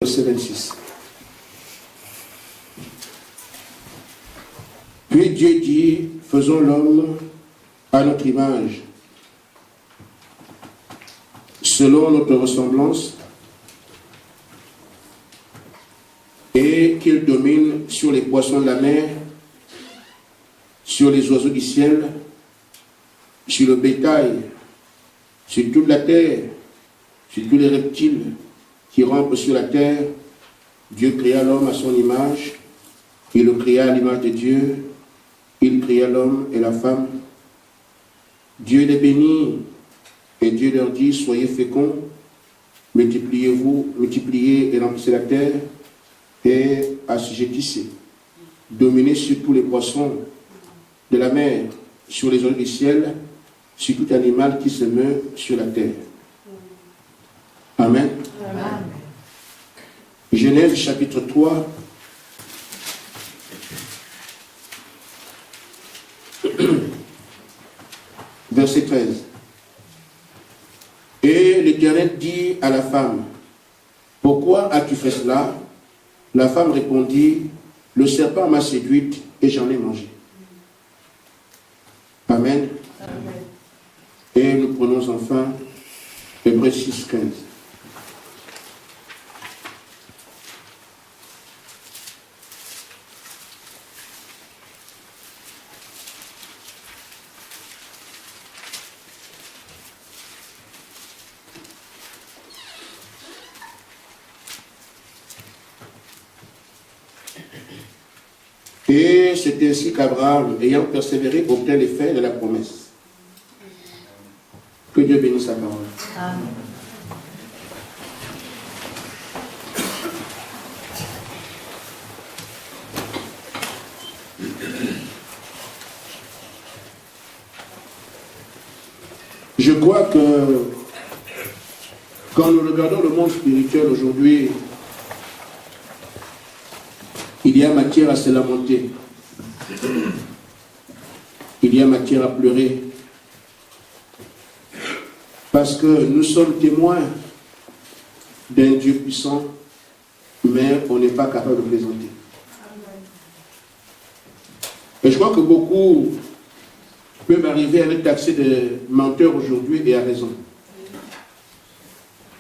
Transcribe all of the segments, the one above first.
verset 26. Puis Dieu dit, faisons l'homme à notre image, selon notre ressemblance, et qu'il domine sur les poissons de la mer, sur les oiseaux du ciel, sur le bétail, sur toute la terre, sur tous les reptiles qui rampent sur la terre. Dieu créa l'homme à son image, il le créa à l'image de Dieu, il créa l'homme et la femme. Dieu les bénit, et Dieu leur dit, soyez féconds, multipliez-vous, multipliez et remplissez la terre, et assujettissez, dominez sur tous les poissons de la mer, sur les oiseaux du ciel, sur tout animal qui se meut sur la terre. Amen. Amen. Genèse chapitre 3. Verset 13. Et l'Éternel dit à la femme, pourquoi as-tu fait cela? La femme répondit, le serpent m'a séduite et j'en ai mangé. Amen. Amen. Et nous prenons enfin Hébreux 6, 15. Et c'est ainsi qu'Abraham, ayant persévéré, obtint l'effet de la promesse. Que Dieu bénisse sa parole. Amen. Je crois que quand nous regardons le monde spirituel aujourd'hui, il y a matière à se lamenter. Il y a matière à pleurer. Parce que nous sommes témoins d'un Dieu puissant, mais on n'est pas capable de plaisanter. Et je crois que beaucoup peuvent arriver à être taxés de menteurs aujourd'hui et à raison.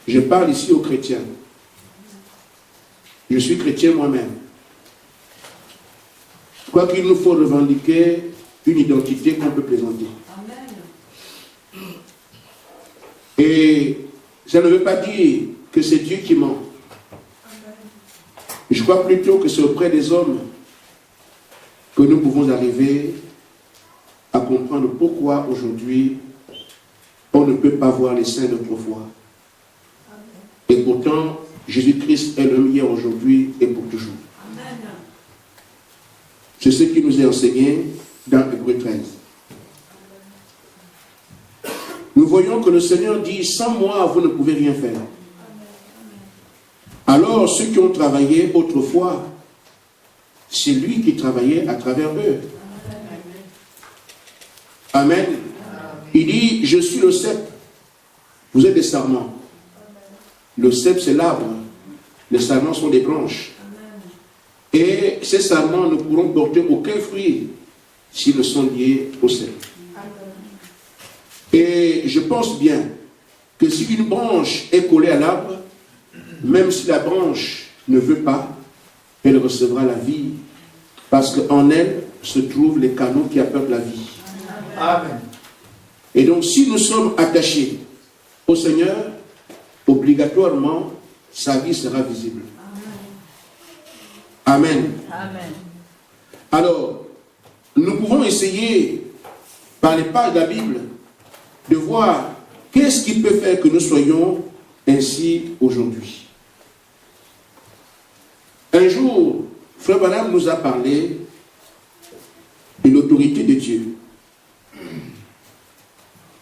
Je parle ici aux chrétiens. Je suis chrétien moi-même. Je crois qu'il nous faut revendiquer une identité qu'on peut plaisanter. Amen. Et ça ne veut pas dire que c'est Dieu qui ment. Amen. Je crois plutôt que c'est auprès des hommes que nous pouvons arriver à comprendre pourquoi aujourd'hui on ne peut pas voir les saints d'autrefois. Et pourtant, Jésus-Christ est le même hier, aujourd'hui et pour toujours. Amen. C'est ce qui nous est enseigné dans Hébreux 13. Nous voyons que le Seigneur dit, sans moi, vous ne pouvez rien faire. Alors, ceux qui ont travaillé autrefois, c'est lui qui travaillait à travers eux. Amen. Il dit, je suis le cep. Vous êtes des sarments. Le cep, c'est l'arbre. Les sarments sont des branches. Et ces sarments ne pourront porter aucun fruit s'ils ne sont liés au cep. Et je pense bien que si une branche est collée à l'arbre, même si la branche ne veut pas, elle recevra la vie, parce qu'en elle se trouvent les canaux qui apportent la vie. Amen. Et donc, si nous sommes attachés au Seigneur, obligatoirement, sa vie sera visible. Amen. Amen. Alors, nous pouvons essayer, par les pages de la Bible, de voir qu'est-ce qui peut faire que nous soyons ainsi aujourd'hui. Un jour, Frère Branham nous a parlé de l'autorité de Dieu.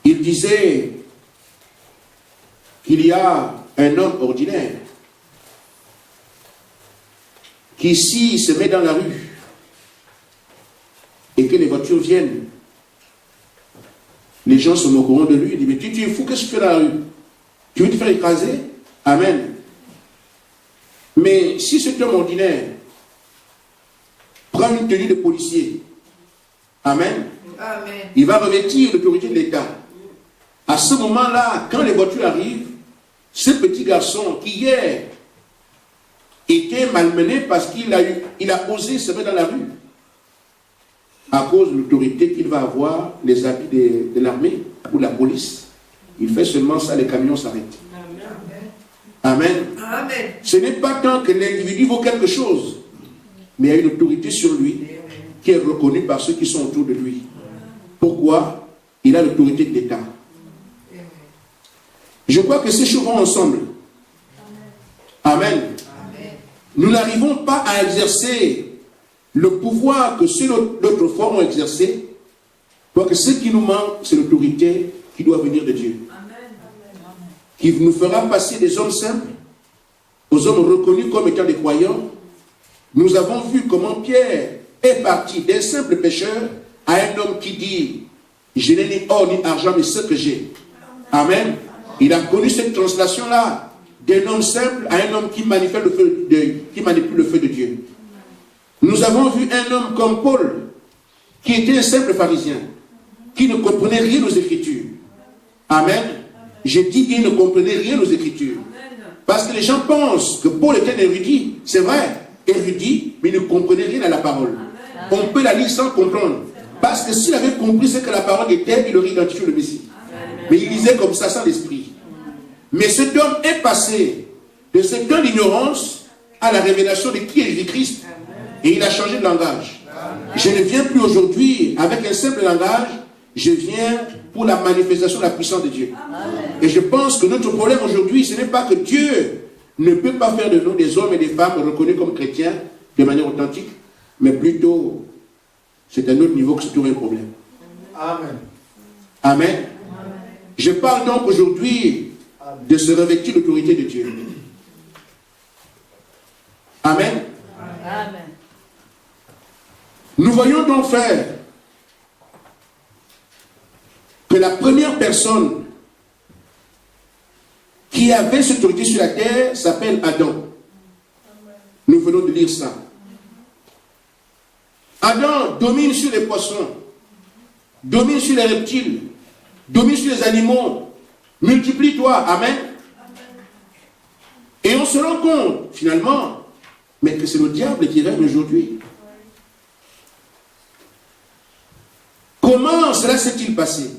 Il disait qu'il y a un homme ordinaire qui, s'il se met dans la rue et que les voitures viennent, les gens se moqueront de lui. Il dit, mais tu es fou, qu'est-ce que tu fais dans la rue? Tu veux te faire écraser? Amen. si cet homme ordinaire prend une tenue de policier, amen, il va revêtir l'autorité de l'État. À ce moment-là, quand les voitures arrivent, ce petit garçon qui hier était malmené parce qu'il a osé se mettre dans la rue, à cause de l'autorité qu'il va avoir, les habits de l'armée ou de la police, il fait seulement ça, les camions s'arrêtent. Amen. Amen. Ce n'est pas tant que l'individu vaut quelque chose, mais il y a une autorité sur lui qui est reconnue par ceux qui sont autour de lui. Pourquoi? Il a l'autorité de l'État. Je crois que ces choses vont ensemble. Amen. Amen. Nous n'arrivons pas à exercer le pouvoir que ceux d'autres fois ont exercé. Donc ce qui nous manque, c'est l'autorité qui doit venir de Dieu. Amen. Qui nous fera passer des hommes simples aux hommes reconnus comme étant des croyants. Nous avons vu comment Pierre est parti d'un simple pécheur à un homme qui dit « Je n'ai ni or ni argent, mais ce que j'ai. » Amen. Il a connu cette translation-là d'un homme simple à un homme qui manipule le feu de Dieu. Nous avons vu un homme comme Paul, qui était un simple pharisien, qui ne comprenait rien aux Écritures. Amen. Je dis qu'il ne comprenait rien aux Écritures. Parce que les gens pensent que Paul était un érudit. C'est vrai, érudit, mais il ne comprenait rien à la parole. On peut la lire sans comprendre. Parce que s'il avait compris ce que la parole était, il aurait identifié le Messie. Mais il lisait comme ça, sans l'esprit. Mais cet homme est passé de ce temps d'ignorance à la révélation de qui est Jésus-Christ. Et il a changé de langage. Je ne viens plus aujourd'hui avec un simple langage, je viens pour la manifestation de la puissance de Dieu. Et je pense que notre problème aujourd'hui, ce n'est pas que Dieu ne peut pas faire de nous des hommes et des femmes reconnus comme chrétiens de manière authentique, mais plutôt, c'est à un autre niveau que se trouve un problème. Amen. Amen. Je parle donc aujourd'hui de se revêtir l'autorité de Dieu. Amen. Amen. Nous voyons donc, frère, que la première personne qui avait cette autorité sur la terre s'appelle Adam. Nous venons de lire ça. Adam domine sur les poissons, domine sur les reptiles, domine sur les animaux. Multiplie-toi. Amen. Et on se rend compte, finalement, mais que c'est le diable qui règne aujourd'hui. Comment cela s'est-il passé?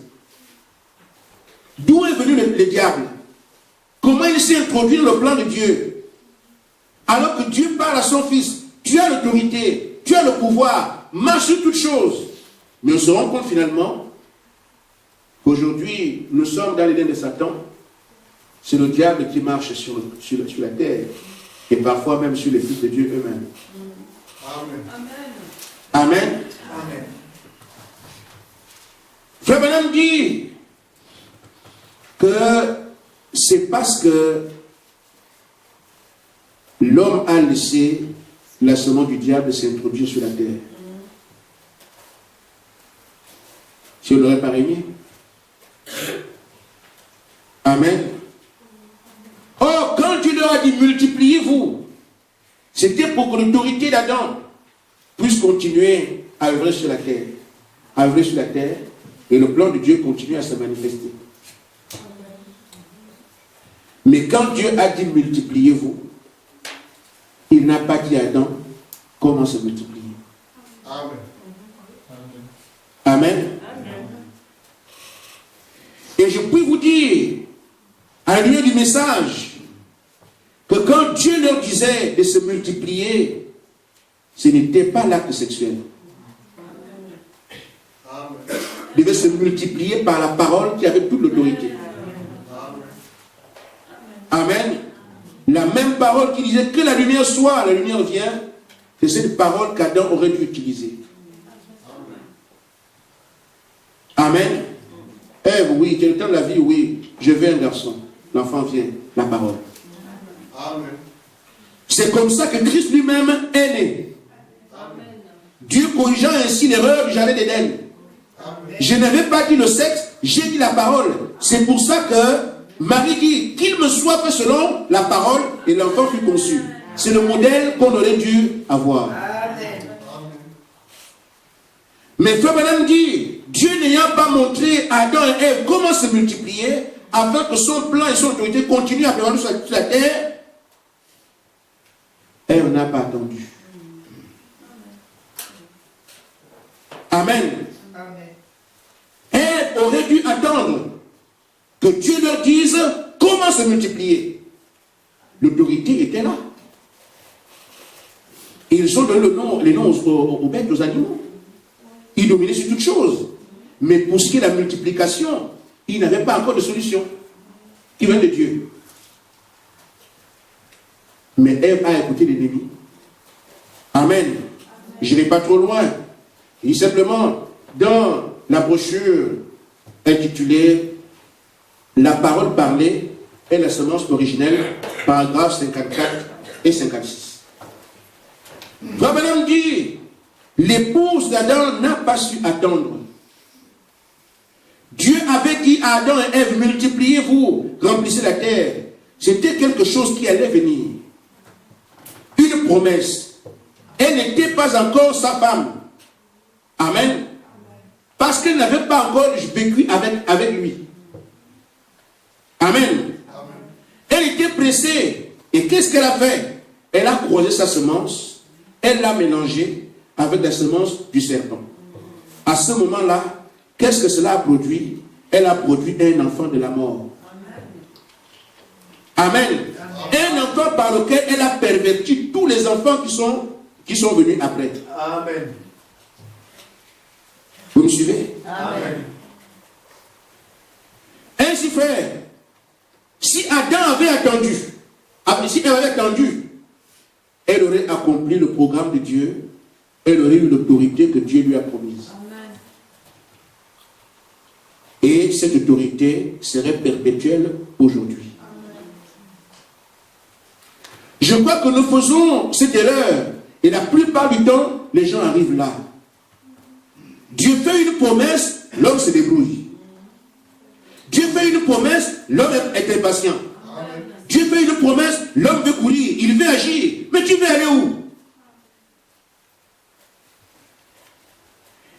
D'où est venu le diable? Comment il s'est introduit dans le plan de Dieu? Alors que Dieu parle à son fils, tu as l'autorité, tu as le pouvoir, marche sur toutes choses. Mais on se rend compte finalement qu'aujourd'hui, nous sommes dans les mains de Satan. C'est le diable qui marche sur la terre et parfois même sur les fils de Dieu eux-mêmes. Amen. Amen. Amen. Frère Branham dit que c'est parce que l'homme a laissé la semence du diable s'introduire sur la terre. Si on ne l'aurait pas régné. Amen. Or, quand Dieu leur a dit multipliez-vous, c'était pour que l'autorité d'Adam puisse continuer à œuvrer sur la terre. À œuvrer sur la terre, et le plan de Dieu continue à se manifester. Mais quand Dieu a dit multipliez-vous, il n'a pas dit à Adam comment se multiplier. Amen. Amen. Amen. Et je puis vous dire, à la lumière du message, que quand Dieu leur disait de se multiplier, ce n'était pas l'acte sexuel. Il devait se multiplier par la parole qui avait toute l'autorité. Amen. La même parole qui disait que la lumière soit, la lumière vient, c'est cette parole qu'Adam aurait dû utiliser. Amen. Ève, oui, quel temps de la vie, oui, je veux un garçon. L'enfant vient, la parole. Amen. C'est comme ça que Christ lui-même est né. Amen. Dieu corrigeant ainsi l'erreur du jardin d'Éden. Je n'avais pas dit le sexe, j'ai dit la parole. C'est pour ça que Marie dit qu'il me soit fait selon la parole et l'enfant fut conçu. C'est le modèle qu'on aurait dû avoir. Amen. Mais Frère Branham dit, Dieu n'ayant pas montré à Adam et Ève comment se multiplier, afin que son plan et son autorité continuent à prévaloir sur la terre, Ève n'a pas attendu. Amen. Ève aurait dû attendre que Dieu leur dise comment se multiplier. L'autorité était là. Ils ont donné les noms aux bêtes, aux animaux. Ils dominaient sur toutes choses. Mais pour ce qui est de la multiplication, ils n'avaient pas encore de solution. Qui vient de Dieu. Mais Ève a écouté l'ennemi. Amen. Je ne vais pas trop loin. Il dit simplement, dans la brochure intitulée La parole parlée et la semence originelle, paragraphes 54 et 56. Frère Branham dit, l'épouse d'Adam n'a pas su attendre. Dieu avait dit à Adam et Ève, multipliez-vous, remplissez la terre. C'était quelque chose qui allait venir. Une promesse. Elle n'était pas encore sa femme. Amen. Parce qu'elle n'avait pas encore vécu avec lui. Amen. Elle était pressée. Et qu'est-ce qu'elle a fait? Elle a croisé sa semence. Elle l'a mélangée avec la semence du serpent. À ce moment-là, qu'est-ce que cela a produit? Elle a produit un enfant de la mort. Amen. Un enfant par lequel elle a perverti tous les enfants qui sont venus après. Amen. Vous me suivez? Amen. Ainsi, frère, si Adam avait attendu, si elle avait attendu, elle aurait accompli le programme de Dieu, elle aurait eu l'autorité que Dieu lui a promise. Amen. Et cette autorité serait perpétuelle aujourd'hui. Je crois que nous faisons cette erreur. Et la plupart du temps, les gens arrivent là. Dieu fait une promesse, l'homme se débrouille. Dieu fait une promesse, l'homme est impatient. Dieu fait une promesse, l'homme veut courir, il veut agir. Mais tu veux aller où?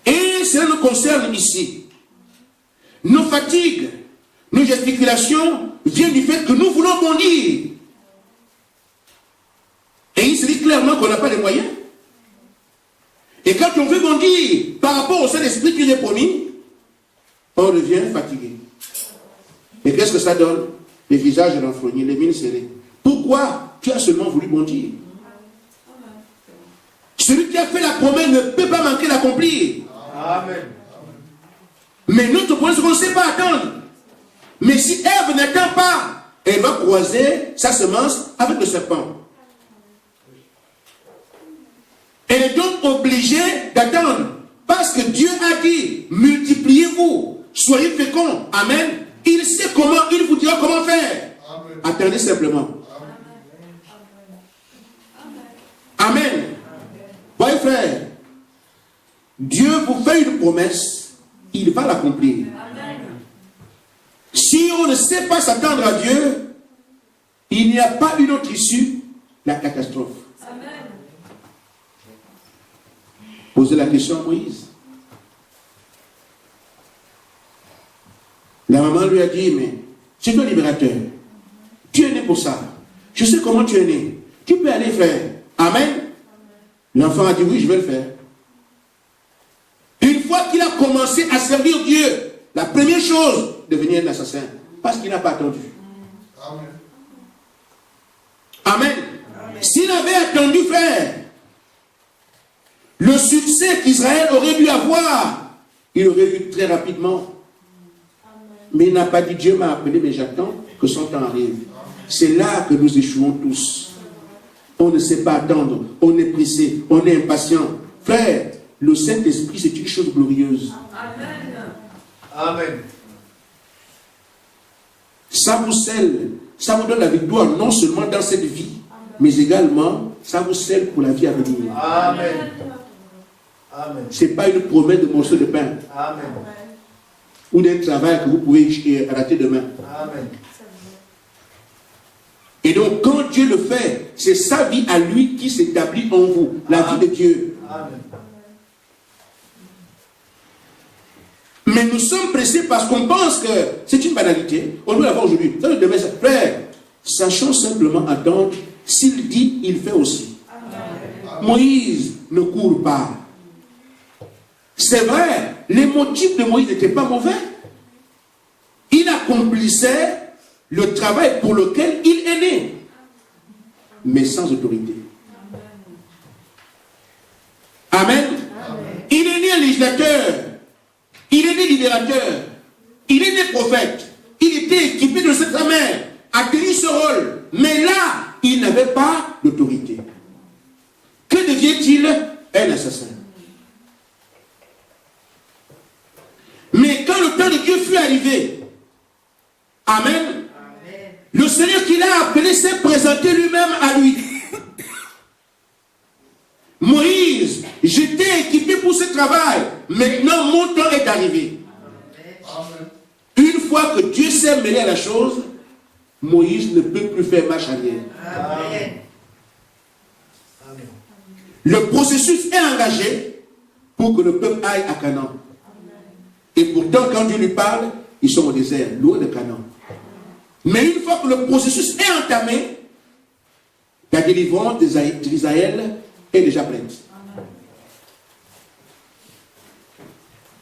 Et cela nous concerne ici. Nos fatigues, nos gesticulations viennent du fait que nous voulons bondir. Et il se dit clairement qu'on n'a pas les moyens. Et quand on veut bondir par rapport au Saint-Esprit qui nous est promis, on devient fatigué. Et qu'est-ce que ça donne? Les visages renfrognés, les mines serrées. Pourquoi tu as seulement voulu bondir? Celui qui a fait la promesse ne peut pas manquer d'accomplir. Amen. Mais notre problème, c'est qu'on ne sait pas attendre. Mais si Ève n'attend pas, elle va croiser sa semence avec le serpent. Elle est donc obligée d'attendre. Parce que Dieu a dit, multipliez-vous, soyez féconds. Amen. Il sait comment, il vous dira comment faire. Amen. Attendez simplement. Amen. Amen. Voyez frère, Dieu vous fait une promesse, il va l'accomplir. Si on ne sait pas s'attendre à Dieu, il n'y a pas une autre issue, la catastrophe. Posez la question à Moïse. La maman lui a dit, mais c'est toi libérateur. Tu es né pour ça. Je sais comment tu es né. Tu peux aller faire. Amen. L'enfant a dit, oui, je vais le faire. Une fois qu'il a commencé à servir Dieu, la première chose, devenir un assassin. Parce qu'il n'a pas attendu. Amen. Amen. Amen. S'il avait attendu, frère, le succès qu'Israël aurait dû avoir, il aurait eu très rapidement. Mais il n'a pas dit, Dieu m'a appelé, mais j'attends que son temps arrive. C'est là que nous échouons tous. On ne sait pas attendre, on est pressé, on est impatient. Frère, le Saint-Esprit, c'est une chose glorieuse. Amen. Amen. Ça vous scelle, ça vous donne la victoire, non seulement dans cette vie, mais également, ça vous scelle pour la vie à venir. Amen. Amen. Ce n'est pas une promesse de morceau de pain. Amen. Ou d'un travail que vous pouvez rater demain. Amen. Et donc, quand Dieu le fait, c'est sa vie à lui qui s'établit en vous, la vie de Dieu. Amen. Mais nous sommes pressés parce qu'on pense que c'est une banalité. On doit l'avoir aujourd'hui. Ça, demain, ça. Frère, sachons simplement attendre. S'il dit, il fait aussi. Amen. Moïse ne court pas. C'est vrai, les motifs de Moïse n'étaient pas mauvais. Il accomplissait le travail pour lequel il est né, mais sans autorité. Amen. Amen. Il est né un législateur, il est né libérateur, il est né prophète, il était équipé de cette mère, a tenu ce rôle, mais là, il n'avait pas d'autorité. Que devient-il? Un assassin. Mais quand le temps de Dieu fut arrivé, Amen, Amen, le Seigneur qui l'a appelé s'est présenté lui-même à lui. Moïse, j'étais équipé pour ce travail. Maintenant, mon temps est arrivé. Amen. Une fois que Dieu s'est mêlé à la chose, Moïse ne peut plus faire marche arrière. Amen. Amen. Le processus est engagé pour que le peuple aille à Canaan. Et pourtant, quand Dieu lui parle, ils sont au désert, loin de Canaan. Mais une fois que le processus est entamé, la délivrance d'Israël est déjà prête.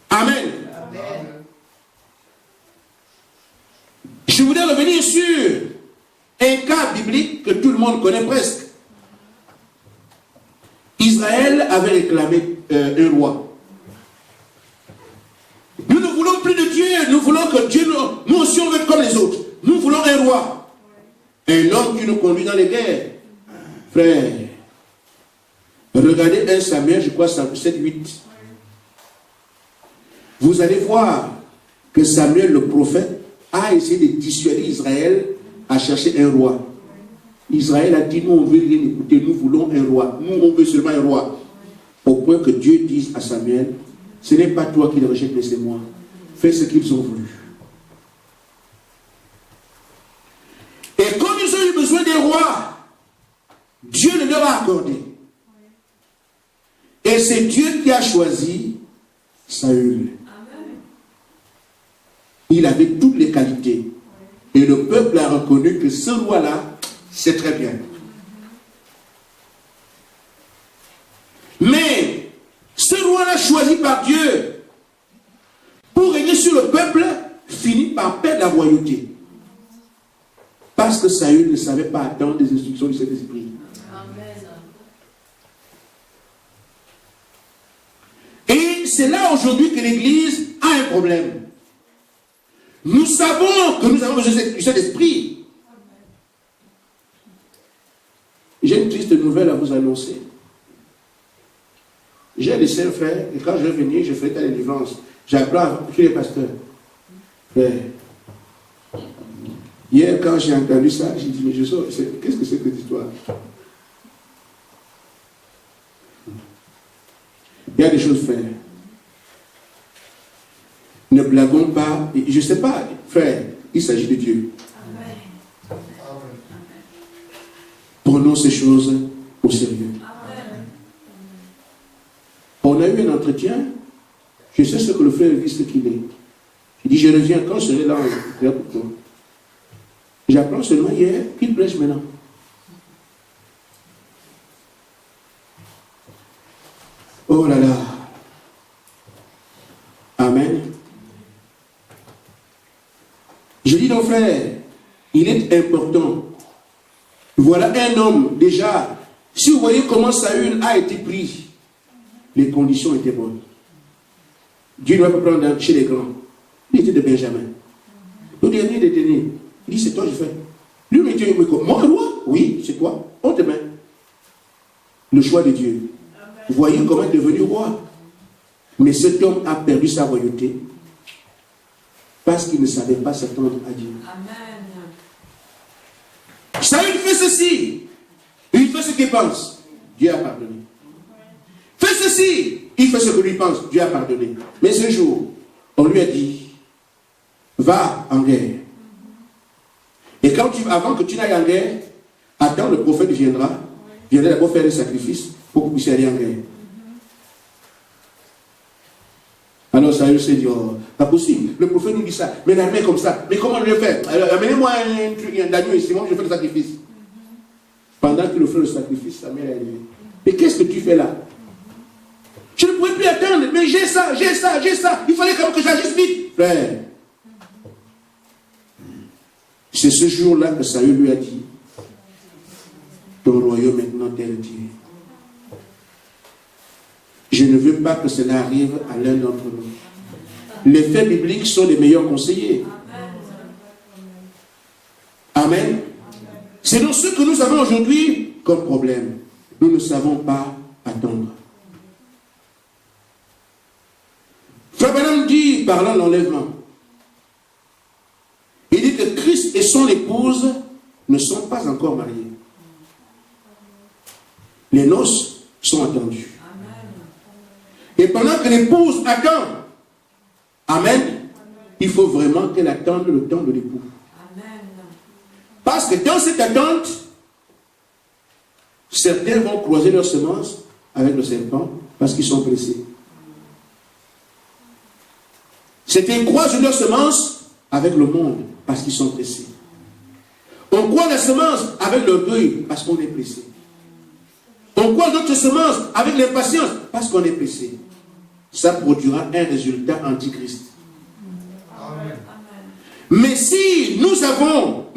Amen. Amen. Je voudrais revenir sur un cas biblique que tout le monde connaît presque. Israël avait réclamé un roi. Nous ne voulons plus de Dieu, nous voulons que Dieu, nous aussi on veut être comme les autres. Nous voulons un roi. Un homme qui nous conduit dans les guerres. Frère, regardez 1 Samuel, je crois, 7-8. Vous allez voir que Samuel, le prophète, a essayé de dissuader Israël à chercher un roi. Israël a dit, nous on veut rien écouter, nous voulons un roi. Nous on veut seulement un roi. Au point que Dieu dise à Samuel, ce n'est pas toi qui les rejettes, mais c'est moi. Fais ce qu'ils ont voulu. Et comme ils ont eu besoin des rois, Dieu le leur a accordé. Et c'est Dieu qui a choisi Saül. Il avait toutes les qualités. Et le peuple a reconnu que ce roi-là, c'est très bien. Mais ce roi-là choisi par Dieu pour régner sur le peuple finit par perdre la royauté. Parce que Saül ne savait pas attendre les instructions du Saint-Esprit. Et c'est là aujourd'hui que l'Église a un problème. Nous savons que nous avons besoin du Saint-Esprit. J'ai une triste nouvelle à vous annoncer. J'ai laissé un frère, et quand je vais venir, je ferai ta délivrance. J'apprends tous les pasteurs. Frère, hier, quand j'ai entendu ça, j'ai dit, mais je sais, qu'est-ce que c'est que cette histoire? Il y a des choses, frère. Ne blaguons pas. Je ne sais pas, frère, il s'agit de Dieu. Amen. Prenons ces choses au sérieux. Amen. On a eu un entretien. Je sais ce que le frère dit, ce qu'il est. Il dit, je reviens quand je serai là. J'apprends seulement hier qu'il prêche maintenant. Oh là là. Amen. Je dis donc, frère, il est important. Voilà un homme, déjà. Si vous voyez comment Saül a été pris, les conditions étaient bonnes. Dieu ne va pas prendre chez les grands. Il était de Benjamin. Le dernier détenu. Il dit, c'est toi, je fais. Lui, il dit, moi, roi? Oui, c'est toi. On te met. Le choix de Dieu. Vous voyez comment il est devenu roi. Mais cet homme a perdu sa royauté parce qu'il ne savait pas s'attendre à Dieu. Amen. Saül fait ceci. Il fait ce qu'il pense. Dieu a pardonné. Fais ceci. Il fait ce que lui pense. Dieu a pardonné. Mais ce jour, on lui a dit, va en guerre. Et quand avant que tu n'ailles en guerre, Attends, le prophète viendra d'abord faire des sacrifices pour que vous puissiez aller en guerre. Alors ça s'est dit, oh, pas possible. Le prophète nous dit ça, mais l'armée est comme ça. Mais comment je vais faire? Amenez-moi un agneau ici, moi je fais le sacrifice. Pendant qu'il fait le sacrifice, sa mère est arrivée. Mais qu'est-ce que tu fais là? Je ne pouvais plus attendre, mais j'ai ça. Il fallait quand même que j'agisse vite. Frère, c'est ce jour-là que Saül lui a dit, ton royaume maintenant t'est retiré. Je ne veux pas que cela arrive à l'un d'entre nous. Les faits bibliques sont les meilleurs conseillers. Amen. C'est donc ce que nous avons aujourd'hui comme problème. Nous ne savons pas attendre. Frère Branham dit, parlant de l'enlèvement, il dit que Christ et son épouse ne sont pas encore mariés. Les noces sont attendues. Et pendant que l'épouse attend, amen, il faut vraiment qu'elle attende le temps de l'époux. Parce que dans cette attente, certains vont croiser leurs semences avec le serpent parce qu'ils sont pressés. Certains croisent leurs semences avec le monde parce qu'ils sont pressés. On croise la semence avec l'orgueil parce qu'on est pressé. On croise notre semence avec l'impatience parce qu'on est pressé. Ça produira un résultat antichrist. Amen. Mais si nous savons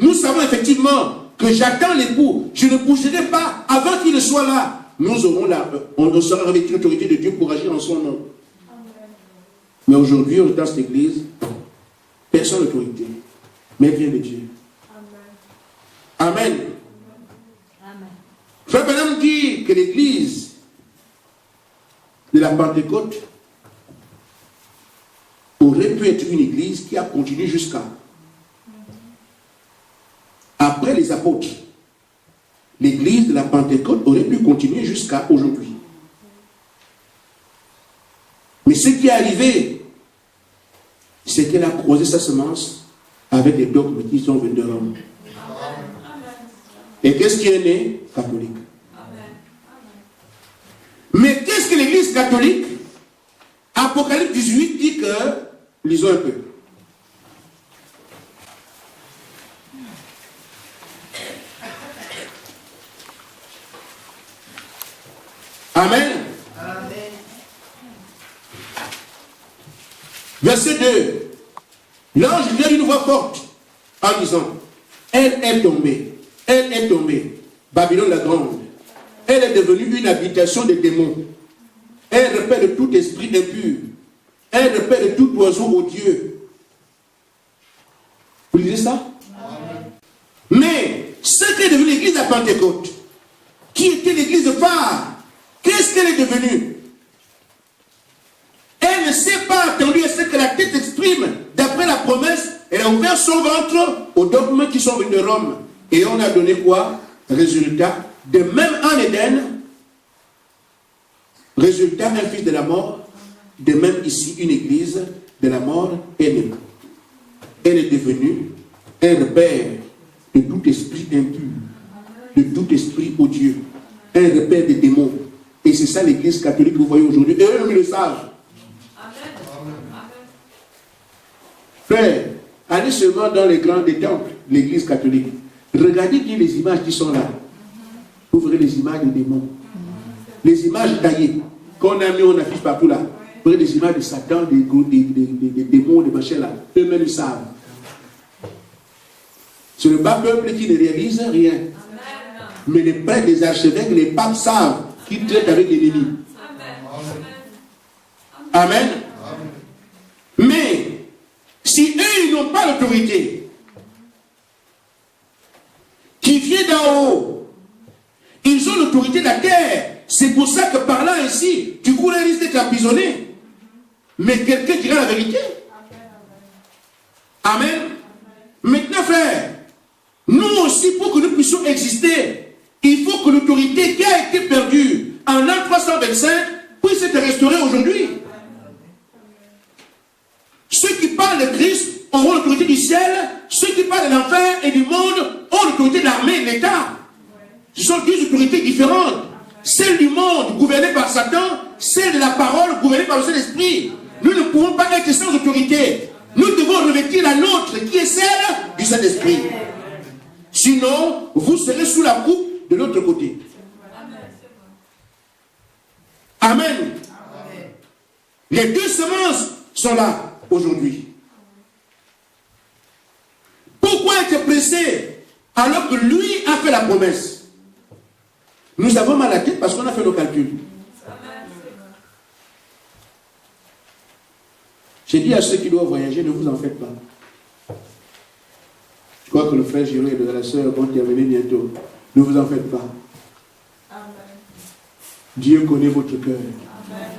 effectivement que j'attends l'époux, je ne bougerai pas avant qu'il ne soit là, on sera revêtu l'autorité de Dieu pour agir en son nom. Amen. Mais aujourd'hui, dans cette église, personne n'a l'autorité, mais vient de Dieu. Amen. Amen. Amen. Frère Branham dit que l'église de la Pentecôte aurait pu être une église qui a continué jusqu'à après les apôtres. L'église de la Pentecôte aurait pu continuer jusqu'à aujourd'hui. Mais ce qui est arrivé, c'est qu'elle a croisé sa semence avec les dogmes qui sont venus de Rome. Et qu'est-ce qui est né? Catholique. Mais qu'est-ce que l'église catholique? Apocalypse 18 dit que, lisons un peu. Amen. Amen. Verset 2. L'ange vient d'une voix forte en disant, elle est tombée, Babylone la grande. Elle est devenue une habitation des démons. Elle repère tout esprit impur. Elle repère tout oiseau odieux. Vous lisez ça? Amen. Mais ce qu'est devenu l'église à Pentecôte, qui était l'église phare, qu'est-ce qu'elle est devenue? Elle ne s'est pas attendue à ce que la tête exprime. D'après la promesse, elle a ouvert son ventre aux dogmes qui sont venus de Rome. Et on a donné quoi? Résultat, de même en Éden, résultat, un fils de la mort, de même ici, une église de la mort est née. Elle est devenue un repère de tout esprit impur, de tout esprit odieux, un repère des démons. Et c'est ça l'église catholique que vous voyez aujourd'hui. Et eux, ils le savent. Frère, allez seulement dans les grands des temples, l'église catholique. Regardez bien les images qui sont là. Vous verrez les images des démons. Les images taillées, qu'on a mis, on affiche partout là. Vous verrez des images de Satan, des démons, des machins là. Eux-mêmes, ils savent. C'est le bas peuple qui ne réalise rien. Mais les prêtres, les archevêques, les papes savent qu'ils traitent avec l'ennemi. Amen. Mais, si eux, ils n'ont pas l'autorité qui vient d'en haut, ils ont l'autorité de la terre. C'est pour ça que par là, ici, tu cours un risque d'être emprisonné. Mais quelqu'un dira la vérité. Amen. Maintenant, frère, nous aussi, pour que nous puissions exister, il faut que l'autorité qui a été perdue en l'an 325 puisse être restaurée aujourd'hui. Ceux qui parlent de Christ auront l'autorité du ciel. Ceux qui parlent de l'enfer et du monde ont l'autorité de l'armée et de l'État. Ce sont deux autorités différentes. Celle du monde gouvernée par Satan, celle de la parole gouvernée par le Saint-Esprit. Nous ne pouvons pas être sans autorité. Nous devons revêtir la nôtre qui est celle du Saint-Esprit. Sinon, vous serez sous la coupe de l'autre côté. Amen. Les deux semences sont là aujourd'hui. Pourquoi être pressé alors que lui a fait la promesse? Nous avons mal à la tête parce qu'on a fait nos calculs. J'ai dit à ceux qui doivent voyager, ne vous en faites pas. Je crois que le frère Giro et la sœur vont terminer bientôt. Ne vous en faites pas. Amen. Dieu connaît votre cœur. Amen.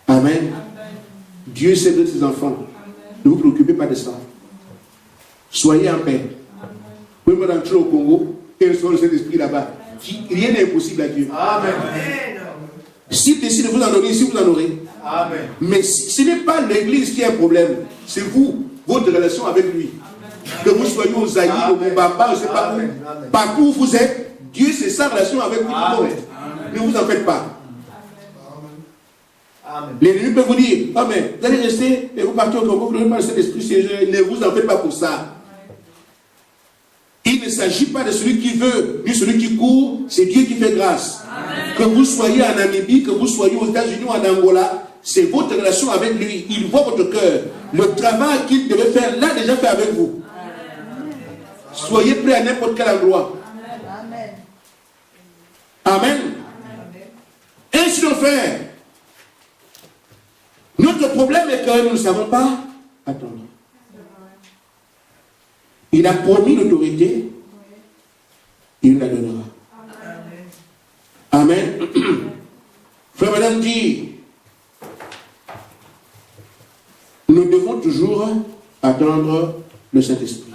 Amen. Amen. Dieu sait de ses enfants. Amen. Ne vous préoccupez pas de ça. Soyez en paix. Vous pouvez rentrer au Congo et recevoir le Saint-Esprit là-bas. Rien n'est impossible à Dieu. Amen. S'il décide de vous en donner, si vous en aurez. Amen. Mais ce n'est pas l'Église qui a un problème. C'est vous, votre relation avec lui. Que vous soyez aux Zaïre, au Mombamba, je ne sais pas où. Partout où vous êtes, Dieu c'est sa relation avec vous. Ne vous en faites pas. L'ennemi peut vous dire, ah mais vous allez rester et vous partez au Congo, vous ne pas le Saint-Esprit, ne vous en faites pas pour ça. Il ne s'agit pas de celui qui veut, ni celui qui court, c'est Dieu qui fait grâce. Amen. Que vous soyez en Namibie, que vous soyez aux États-Unis ou en Angola, c'est votre relation avec lui. Il voit votre cœur. Le travail qu'il devait faire, l'a déjà fait avec vous. Amen. Soyez prêts à n'importe quel endroit. Amen. Amen. Ainsi de faire. Notre problème est que nous ne savons pas attendre. Il a promis l'autorité, il la donnera. Amen. Frère, madame dit, nous devons toujours attendre le Saint-Esprit.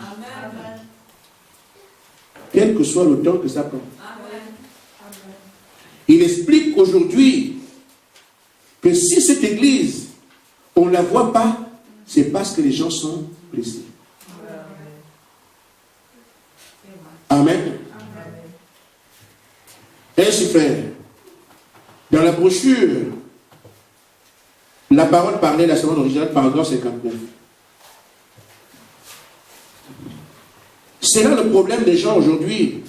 Quel que soit le temps que ça prend. Il explique aujourd'hui que si cette église, on ne la voit pas, c'est parce que les gens sont pressés. Amen. Ainsi, frère, dans la brochure, la parole parlait, la seconde originale, paragraphe 59. C'est là le problème des gens aujourd'hui.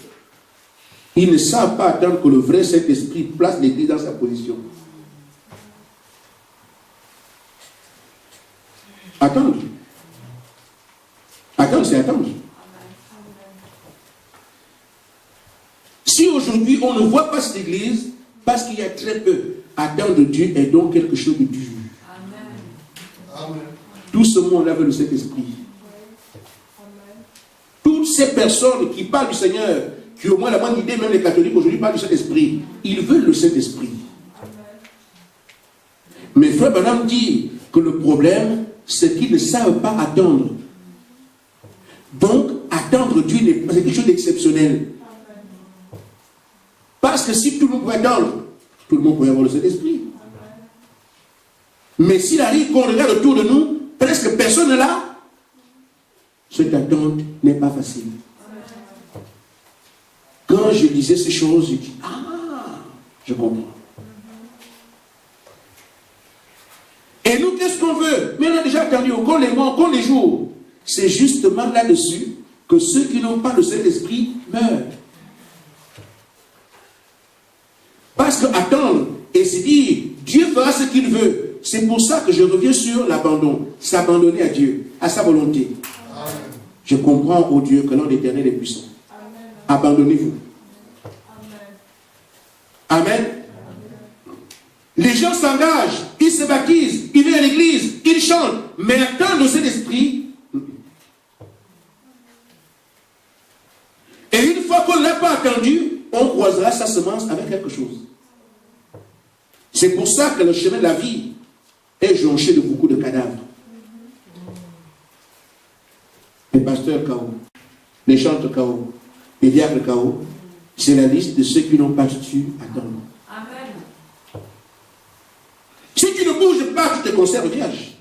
Ils ne savent pas attendre que le vrai Saint-Esprit place l'Église dans sa position. Attendre. Attendre, c'est attendre. Si aujourd'hui on ne voit pas cette église, parce qu'il y a très peu, attendre Dieu est donc quelque chose de dur. Amen. Tout ce monde-là veut le Saint-Esprit. Toutes ces personnes qui parlent du Seigneur, qui au moins la bonne idée, même les catholiques aujourd'hui parlent du Saint-Esprit, ils veulent le Saint-Esprit. Mais frère Branham dit que le problème, c'est qu'ils ne savent pas attendre. Donc, attendre Dieu n'est pas quelque chose d'exceptionnel. Parce que si tout le monde pouvait attendre, tout le monde pouvait avoir le Saint-Esprit. Mais s'il arrive qu'on regarde autour de nous, presque personne n'est là, cette attente n'est pas facile. Quand je lisais ces choses, je dis, ah, je comprends. Et nous, qu'est-ce qu'on veut? Mais on a déjà attendu, au les mois, au les jours. C'est justement là-dessus que ceux qui n'ont pas le Saint-Esprit meurent. Parce que attendre et se dire, Dieu fera ce qu'il veut. C'est pour ça que je reviens sur l'abandon. S'abandonner à Dieu, à sa volonté. Amen. Je comprends, ô Dieu, que l'un d'Éternel est puissant. Abandonnez-vous. Amen. Amen. Les gens s'engagent, ils se baptisent, ils viennent à l'église, ils chantent, mais attendent le Saint-Esprit. Et une fois qu'on ne l'a pas attendu, on croisera sa semence avec quelque chose. C'est pour ça que le chemin de la vie est jonché de beaucoup de cadavres. Les pasteurs K.O., les chantres K.O., les diacres K.O., c'est la liste de ceux qui n'ont pas su attendre. Amen. Si tu ne bouges pas, tu te conserves vierge.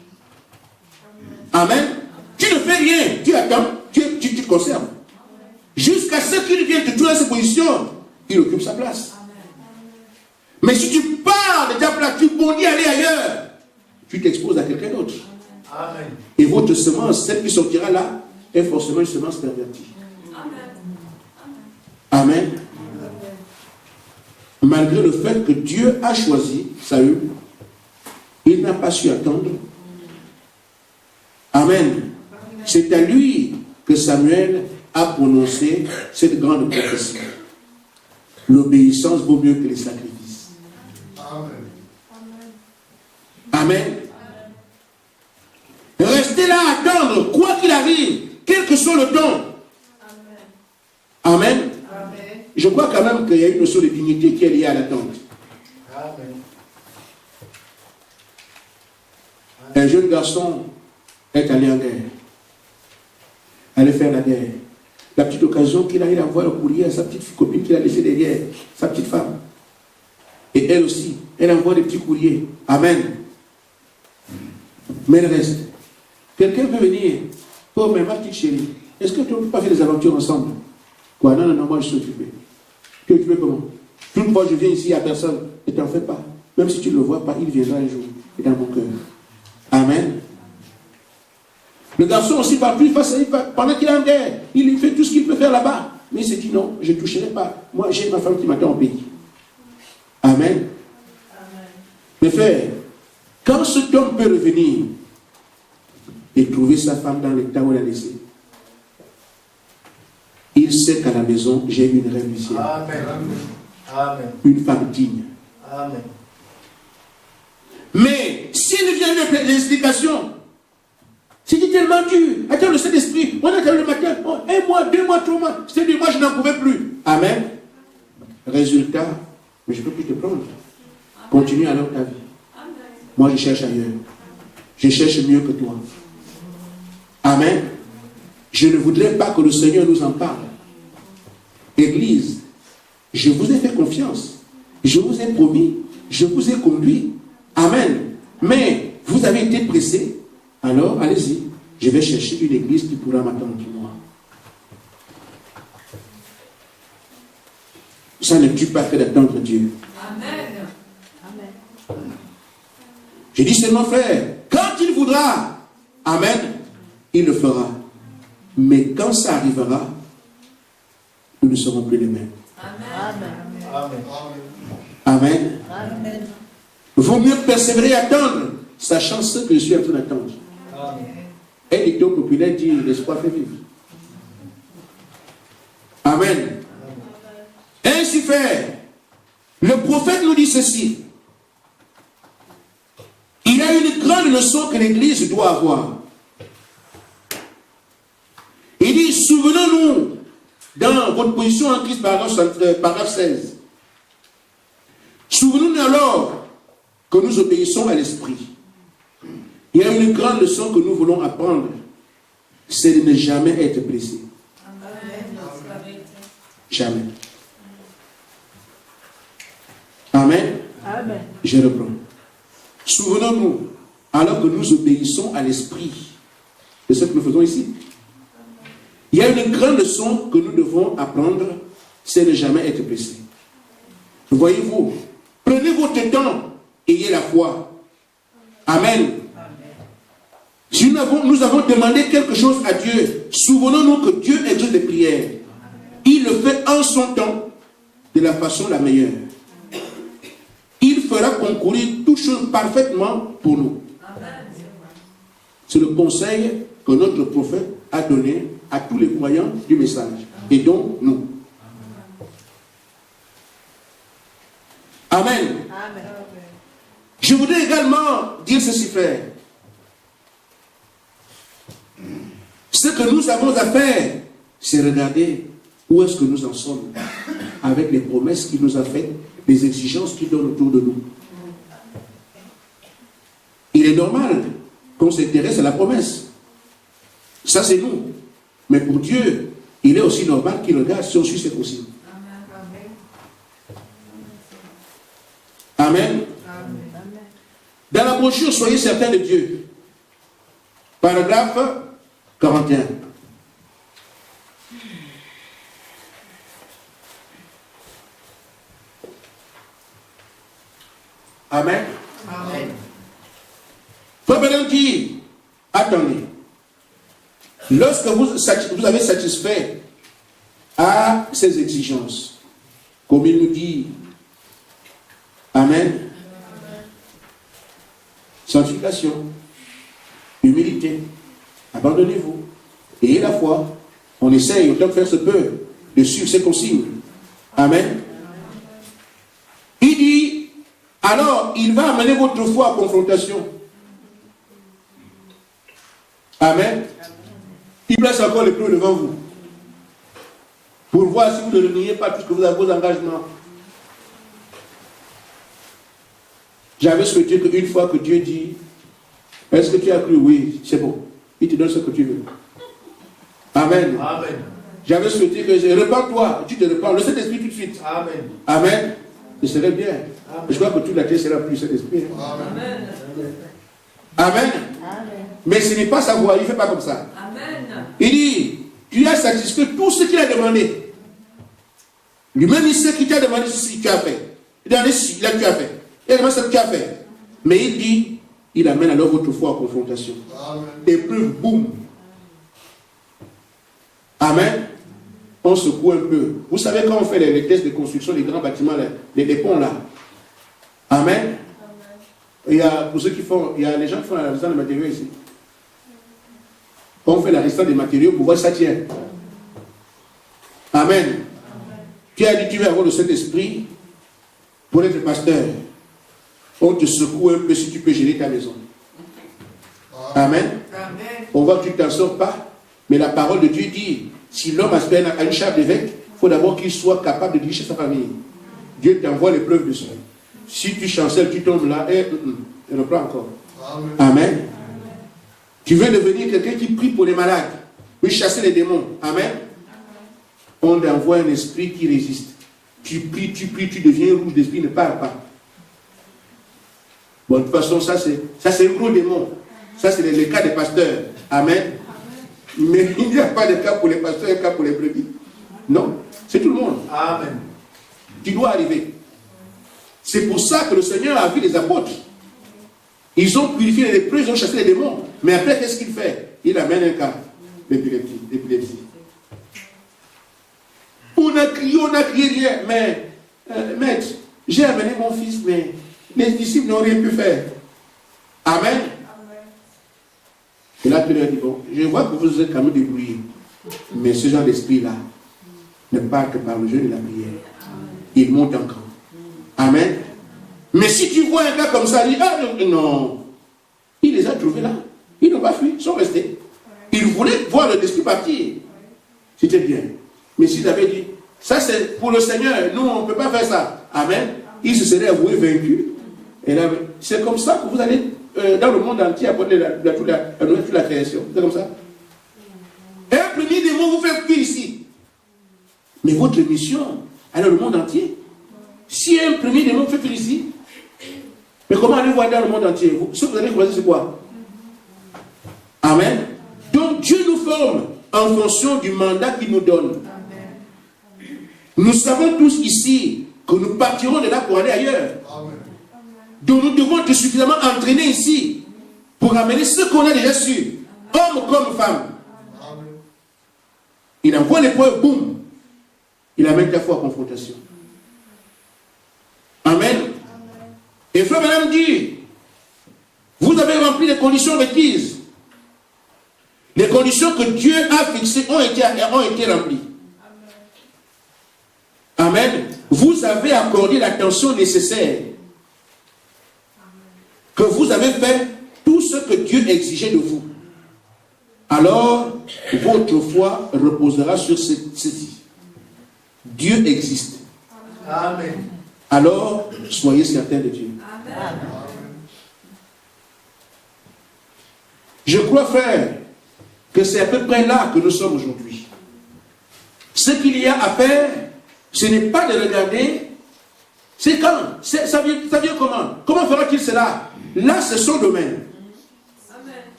Amen. Tu ne fais rien, tu attends, tu te conserves. Jusqu'à ce qu'il vienne te tuer dans cette position, il occupe sa place. Mais si tu pars de ta place, tu bondis aller ailleurs, tu t'exposes à quelqu'un d'autre. Amen. Et votre semence, celle qui sortira là, est forcément une semence pervertie. Amen. Malgré le fait que Dieu a choisi Saül, il n'a pas su attendre. Amen. C'est à lui que Samuel a prononcé cette grande prophétie. L'obéissance vaut mieux que les sacrifices. Amen. Amen. Restez là à attendre, quoi qu'il arrive, quel que soit le temps. Amen. Amen. Je crois quand même qu'il y a une notion de dignité qui est liée à l'attente. Amen. Un jeune garçon est allé en guerre. Allait faire la guerre. La petite occasion qu'il a eu d'envoyer le courrier à sa petite copine qu'il a laissée derrière, sa petite femme. Et elle aussi, elle envoie des petits courriers. Amen. Mais le reste, quelqu'un peut venir. Oh, mais ma petite chérie, est-ce que tu ne peux pas faire des aventures ensemble? Quoi? Non, non, non, moi je suis occupé. Tu es occupé comment? Toute fois je viens ici, il n'y a personne. Ne t'en fais pas. Même si tu ne le vois pas, il viendra un jour. Et dans mon cœur. Amen. Le garçon aussi partout, pendant qu'il est en guerre, il fait tout ce qu'il peut faire là-bas. Mais il s'est dit non, je ne toucherai pas. Moi, j'ai ma femme qui m'attend au pays. Amen. Mes frères, quand cet homme peut revenir et trouver sa femme dans l'état où elle a laissé, il sait qu'à la maison, j'ai une reine du ciel. Amen. Amen. Une femme digne. Amen. Mais s'il vient avec des explications, c'était tellement dur. Attends, le Saint-Esprit, on attend le matin, oh, 1 mois, 2 mois, 3 mois. C'est-à-dire, moi, je n'en pouvais plus. Amen. Résultat, mais je ne peux plus te prendre. Continue alors ta vie. Moi, je cherche ailleurs. Je cherche mieux que toi. Amen. Je ne voudrais pas que le Seigneur nous en parle. Église, je vous ai fait confiance. Je vous ai promis. Je vous ai conduit. Amen. Mais vous avez été pressé. Alors, allez-y. Je vais chercher une église qui pourra m'attendre moi. Ça ne tue pas que d'attendre Dieu. Amen. Je dis seulement, frère, quand il voudra, amen, il le fera. Mais quand ça arrivera, nous ne serons plus les mêmes. Amen. Amen. Amen. Amen. Vaut mieux persévérer et attendre, sachant ce que je suis en train d'attendre. Amen. Un dicton populaire dit, l'espoir fait vivre. Amen. Ainsi fait, le prophète nous dit ceci. Il y a une grande leçon que l'Église doit avoir. Il dit, souvenons-nous, dans votre position en Christ, paragraphe 16. Souvenons-nous alors que nous obéissons à l'Esprit. Il y a une grande leçon que nous voulons apprendre, c'est de ne jamais être blessé. Jamais. Amen. Amen. Je reprends. Souvenons-nous, alors que nous obéissons à l'Esprit, de ce que nous faisons ici. Il y a une grande leçon que nous devons apprendre, c'est de ne jamais être blessé. Voyez-vous, prenez votre temps, ayez la foi. Amen. Si nous avons demandé quelque chose à Dieu, souvenons-nous que Dieu exauce des prières. Il le fait en son temps, de la façon la meilleure. Il fera concourir toutes choses parfaitement pour nous. C'est le conseil que notre prophète a donné à tous les croyants du message. Et donc, nous. Amen. Amen. Je voudrais également dire ceci, frère. Ce que nous avons à faire, c'est regarder où est-ce que nous en sommes avec les promesses qu'il nous a faites, les exigences qu'il donne autour de nous. Il est normal qu'on s'intéresse à la promesse. Ça, c'est nous. Mais pour Dieu, il est aussi normal qu'il regarde si on suit ses possibles. Amen. Dans la brochure, soyez certains de Dieu. Paragraphe 41. Amen. Amen. Frère Branham dit, attendez, lorsque vous avez satisfait à ces exigences, comme il nous dit, Amen, sanctification, humilité, abandonnez-vous, ayez la foi, on essaye autant que faire se peut de suivre ces consignes. Amen. Il dit, alors il va amener votre foi à confrontation. Amen. Il place encore les preuves devant vous. Pour voir si vous ne reniez pas tout ce que vous avez, vos engagements. J'avais souhaité qu'une fois que Dieu dit, est-ce que tu as cru? Oui, c'est bon. Il te donne ce que tu veux. Amen. Amen. J'avais souhaité que repends-toi, tu te repens, le Saint-Esprit tout de suite. Amen. Amen. Ce serait bien. Amen. Je crois que toute la terre sera plus Saint-Esprit. Amen. Amen. Mais ce n'est pas savoir, il ne fait pas comme ça. Amen. Il dit, tu as satisfait tout ce qu'il a demandé. Lui-même, il sait qu'il t'a demandé ce que tu as fait. Il a dit, là, tu as fait. Il a demandé ce que tu as fait. Mais il dit, il amène alors votre foi en confrontation. Épreuve, boum. Amen. On secoue un peu. Vous savez, quand on fait les tests de construction des grands bâtiments, les ponts là. Amen. Il y a, pour ceux qui font, il y a les gens qui font la résistance des matériaux ici. On fait la résistance des matériaux pour voir si ça tient. Amen. Tu as dit, tu veux avoir le Saint-Esprit pour être pasteur. On te secoue un peu si tu peux gérer ta maison. Amen. Amen. On voit que tu ne t'en sors pas. Mais la parole de Dieu dit, si l'homme aspire à une charge d'évêque, il faut d'abord qu'il soit capable de diriger sa famille. Dieu t'envoie les preuves de ça. Si tu chancelles, tu tombes là, et reprends encore. Amen. Amen. Tu veux devenir quelqu'un qui prie pour les malades, oui, chasser les démons. Amen. On t'envoie un esprit qui résiste. Tu pries, tu deviens rouge, l'esprit ne parle pas. Bon, de toute façon, ça c'est un gros démon. Ça c'est le cas des pasteurs. Amen. Mais il n'y a pas de cas pour les pasteurs et de cas pour les brebis. Non, c'est tout le monde. Amen. Tu dois arriver. C'est pour ça que le Seigneur a vu les apôtres. Ils ont purifié les lépreux, ils ont chassé les démons. Mais après, qu'est-ce qu'il fait? Il amène un cas d'épilepsie. On a crié rien. Mais, maître, j'ai amené mon fils, mais les disciples n'ont rien pu faire. Amen. Et là, tu leur dis, bon, je vois que vous êtes quand même débrouillés. Mais ce genre d'esprit-là ne part que par le jeûne et la prière. Il monte en camp. Amen. Mais si tu vois un gars comme ça, il dit, ah non, il les a trouvés là. Ils n'ont pas fui, ils sont restés. Ils voulaient voir l'esprit partir. C'était bien. Mais s'ils avaient dit, ça c'est pour le Seigneur, nous on ne peut pas faire ça. Amen. Ils se seraient avoués vaincus. Et là, c'est comme ça que vous allez dans le monde entier apporter toute la création. C'est comme ça. Un premier démon vous fait fuir ici. Mais votre mission, alors le monde entier. Si un premier démon fait fuir ici, mais comment allez-vous voir dans le monde entier? Ce que vous allez choisir, c'est quoi? Amen. Donc Dieu nous forme en fonction du mandat qu'il nous donne. Amen. Nous savons tous ici que nous partirons de là pour aller ailleurs. Amen. Donc nous devons être suffisamment entraînés ici pour amener ce qu'on a déjà su, homme comme femme. Amen. Il envoie l'épreuve, boum, il amène ta foi à confrontation. Amen. Amen. Et Frère Branham dit, vous avez rempli les conditions requises. Les conditions que Dieu a fixées ont été remplies. Amen. Amen. Vous avez accordé l'attention nécessaire. Que vous avez fait tout ce que Dieu exigeait de vous. Alors, votre foi reposera sur ceci. Dieu existe. Amen. Alors, soyez certains de Dieu. Amen. Je crois, frère, que c'est à peu près là que nous sommes aujourd'hui. Ce qu'il y a à faire, ce n'est pas de regarder, c'est quand, ça vient comment? Comment fera-t-il cela? Là, c'est son domaine. Amen.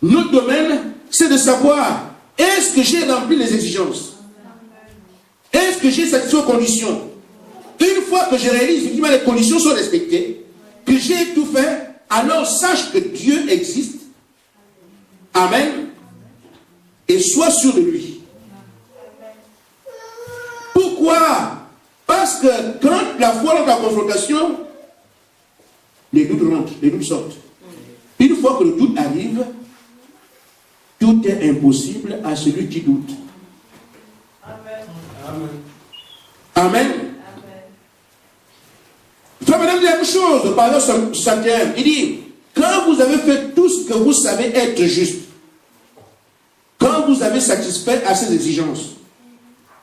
Notre domaine, c'est de savoir, est-ce que j'ai rempli les exigences? Est-ce que j'ai satisfait aux conditions? Une fois que je réalise que les conditions sont respectées, que j'ai tout fait, alors sache que Dieu existe. Amen. Et sois sûr de lui. Pourquoi? Parce que quand la foi dans la confrontation, les doutes rentrent, les doutes sortent. Une fois que le doute arrive, tout est impossible à celui qui doute. Amen. Amen. Frère, madame, dit la même chose, par exemple, 61. Il dit, quand vous avez fait tout ce que vous savez être juste, quand vous avez satisfait à ces exigences,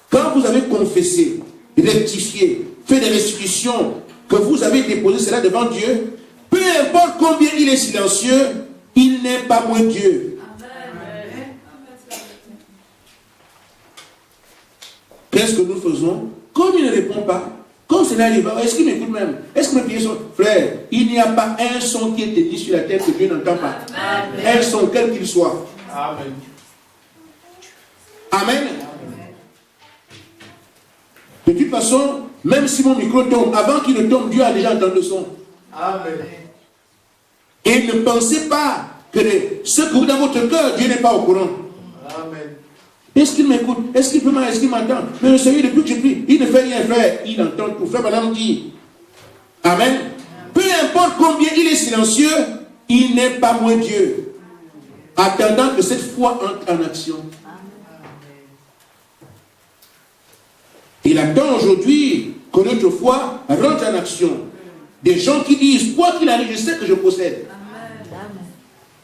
quand vous avez confessé, rectifié, fait des restitutions, que vous avez déposé cela devant Dieu, peu importe combien il est silencieux, il n'est pas moins Dieu. Qu'est-ce que nous faisons? Comme il ne répond pas, comme cela arrive, est-ce qu'il m'écoute même? Est-ce que mes pieds sont... Frère, il n'y a pas un son qui est éteint sur la terre que Dieu n'entend pas. Amen. Un son, quel qu'il soit. Amen. Amen. De toute façon, même si mon micro tombe, avant qu'il ne tombe, Dieu a déjà entendu le son. Amen. Et ne pensez pas que ce que vous dans votre cœur, Dieu n'est pas au courant. Amen. Est-ce qu'il m'écoute? Est-ce qu'il peut m'entendre? Est-ce qu'il m'entend? Mais le Seigneur, depuis que je prie, il ne fait rien, frère. Il entend tout. Frère, madame dit. Amen. Peu importe combien il est silencieux, il n'est pas moins Dieu. Attendant que cette foi entre en action. Il attend aujourd'hui que notre foi rentre en action. Des gens qui disent, quoi qu'il arrive, je sais que je possède.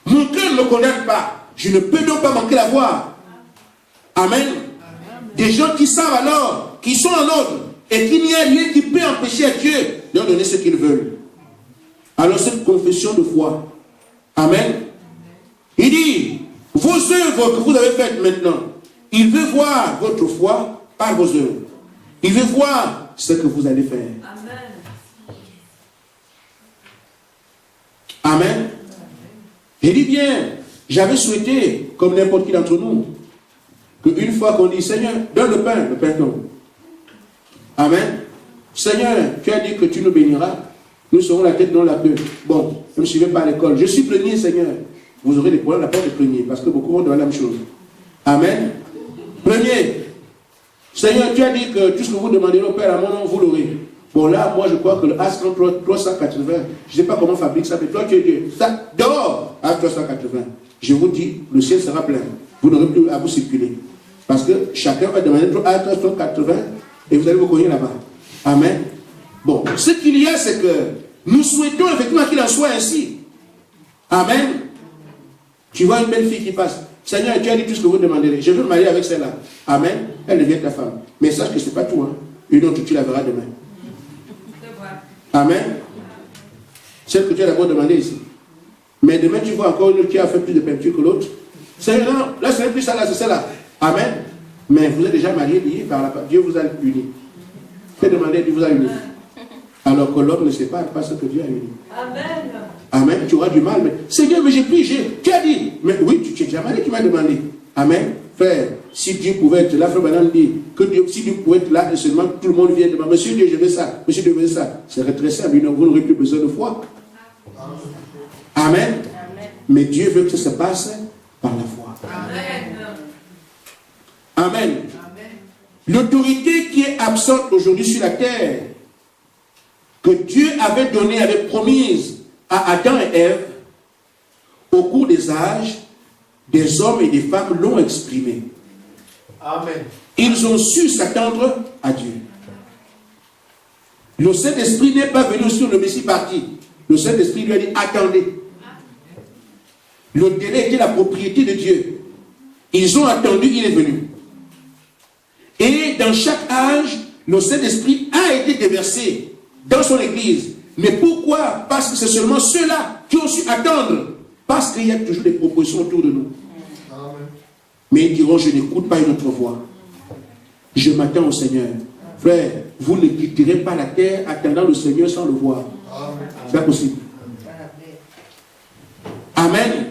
Mon cœur ne me condamne pas. Je ne peux donc pas manquer la voie. Amen. Des gens qui savent alors, qui sont en ordre, et qu'il n'y a rien qui peut empêcher à Dieu de leur donner ce qu'ils veulent. Alors cette confession de foi. Amen. Il dit, vos œuvres que vous avez faites maintenant, il veut voir votre foi par vos œuvres. Il veut voir ce que vous allez faire. Amen. Amen. Il dit bien, j'avais souhaité, comme n'importe qui d'entre nous, qu'une fois qu'on dit, Seigneur, donne le pain tombe. Amen. Seigneur, tu as dit que tu nous béniras, nous serons la tête dans la queue. Bon, ne me suivez pas à l'école. Je suis premier, Seigneur. Vous aurez des problèmes, la porte de premier, parce que beaucoup vont dans la même chose. Amen. Premier. Seigneur, tu as dit que tout ce que vous demandez au Père à mon nom, vous l'aurez. Bon, là, moi, je crois que le Ascan 380, je ne sais pas comment fabrique ça, mais toi, tu es Dieu. Ça, dehors, à 380. Je vous dis, le ciel sera plein. Vous n'aurez plus à vous circuler. Parce que chacun va demander à 380 et vous allez vous cogner là-bas. Amen. Bon, ce qu'il y a, c'est que nous souhaitons effectivement qu'il en soit ainsi. Amen. Tu vois une belle fille qui passe. Seigneur, tu as dit tout ce que vous demanderez. Je veux me marier avec celle-là. Amen. Elle devient ta femme. Mais sache que ce n'est pas tout. Hein. Une autre, tu la verras demain. Amen. Celle que tu as d'abord demandé ici. Mais demain, tu vois encore une autre qui a fait plus de peinture que l'autre. Seigneur, non, là, ce n'est plus ça, là, c'est celle-là. Amen. Mais vous êtes déjà mariés, liés par la Dieu vous a unis. Faites demander, Dieu vous a unis. Alors que l'homme ne sait pas ce que Dieu a uni. Amen. Amen. Tu auras du mal, mais Seigneur, mais j'ai pris, tu as dit. Mais oui, tu es déjà marié, tu m'as demandé. Amen. Frère, si Dieu pouvait être là, frère Madame dit que Dieu, si Dieu pouvait être là et seulement tout le monde vient demander, Monsieur Dieu, je veux ça, Monsieur Dieu, je veux ça. C'est très simple, vous n'aurez plus besoin de foi. Amen. Amen. Mais Dieu veut que ça se passe par la foi. Amen. Amen. L'autorité qui est absente aujourd'hui sur la terre, que Dieu avait donnée, avait promise à Adam et Ève, au cours des âges, des hommes et des femmes l'ont exprimée. Amen. Ils ont su s'attendre à Dieu. Le Saint-Esprit n'est pas venu sur le Messie parti. Le Saint-Esprit lui a dit, attendez. Le délai était la propriété de Dieu. Ils ont attendu, il est venu. Et dans chaque âge, le Saint-Esprit a été déversé dans son Église. Mais pourquoi? Parce que c'est seulement ceux-là qui ont su attendre. Parce qu'il y a toujours des propositions autour de nous. Amen. Mais ils diront, je n'écoute pas une autre voix. Je m'attends au Seigneur. Frère, vous ne quitterez pas la terre attendant le Seigneur sans le voir. C'est pas possible. Amen.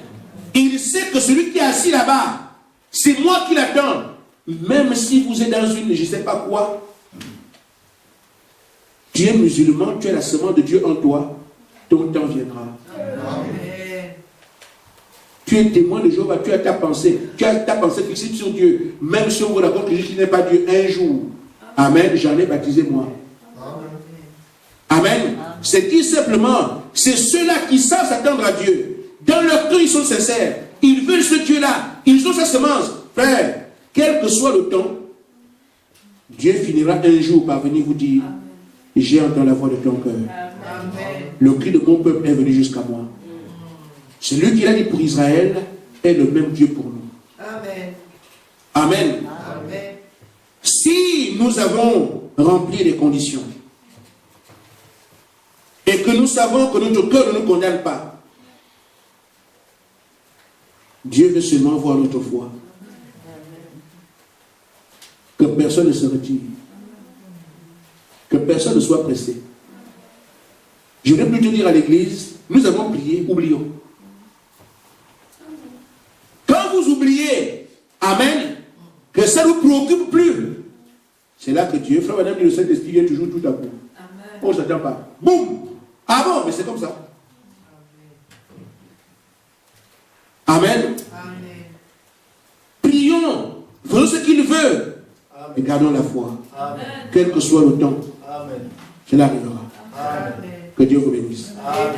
Il sait que celui qui est assis là-bas, c'est moi qui l'attends. Même si vous êtes dans une, je ne sais pas quoi, tu es musulman, tu es la semence de Dieu en toi. Ton Tu es témoin de Jéhovah, tu as ta pensée fixée sur Dieu. Même si on vous raconte que Jésus n'est pas Dieu un jour. Amen, j'en ai baptisé moi. Amen. C'est dit simplement, c'est ceux-là qui savent s'attendre à Dieu. Dans leur cœur, ils sont sincères. Ils veulent ce Dieu-là. Ils ont sa semence. Frère, quel que soit le temps, Dieu finira un jour par venir vous dire, j'ai entendu la voix de ton cœur. Le cri de mon peuple est venu jusqu'à moi. Celui qui l'a dit pour Israël est le même Dieu pour nous. Amen. Amen. Amen. Si nous avons rempli les conditions et que nous savons que notre cœur ne nous condamne pas, Dieu veut seulement voir notre foi. Que personne ne se retire. Que personne ne soit pressé. Je voudrais plutôt dire à l'église, nous avons prié, oublions. Quand vous oubliez, amen, que ça ne vous préoccupe plus, c'est là que Dieu, frère, madame, le Saint-Esprit vient toujours tout à coup. On ne s'attend pas. Boum! Ah bon, mais c'est comme ça. Amen. Amen. Prions, faisons ce qu'il veut. Et gardons la foi. Amen. Quel que soit le temps, Amen. cela arrivera. Amen. Que Dieu vous bénisse. Amen.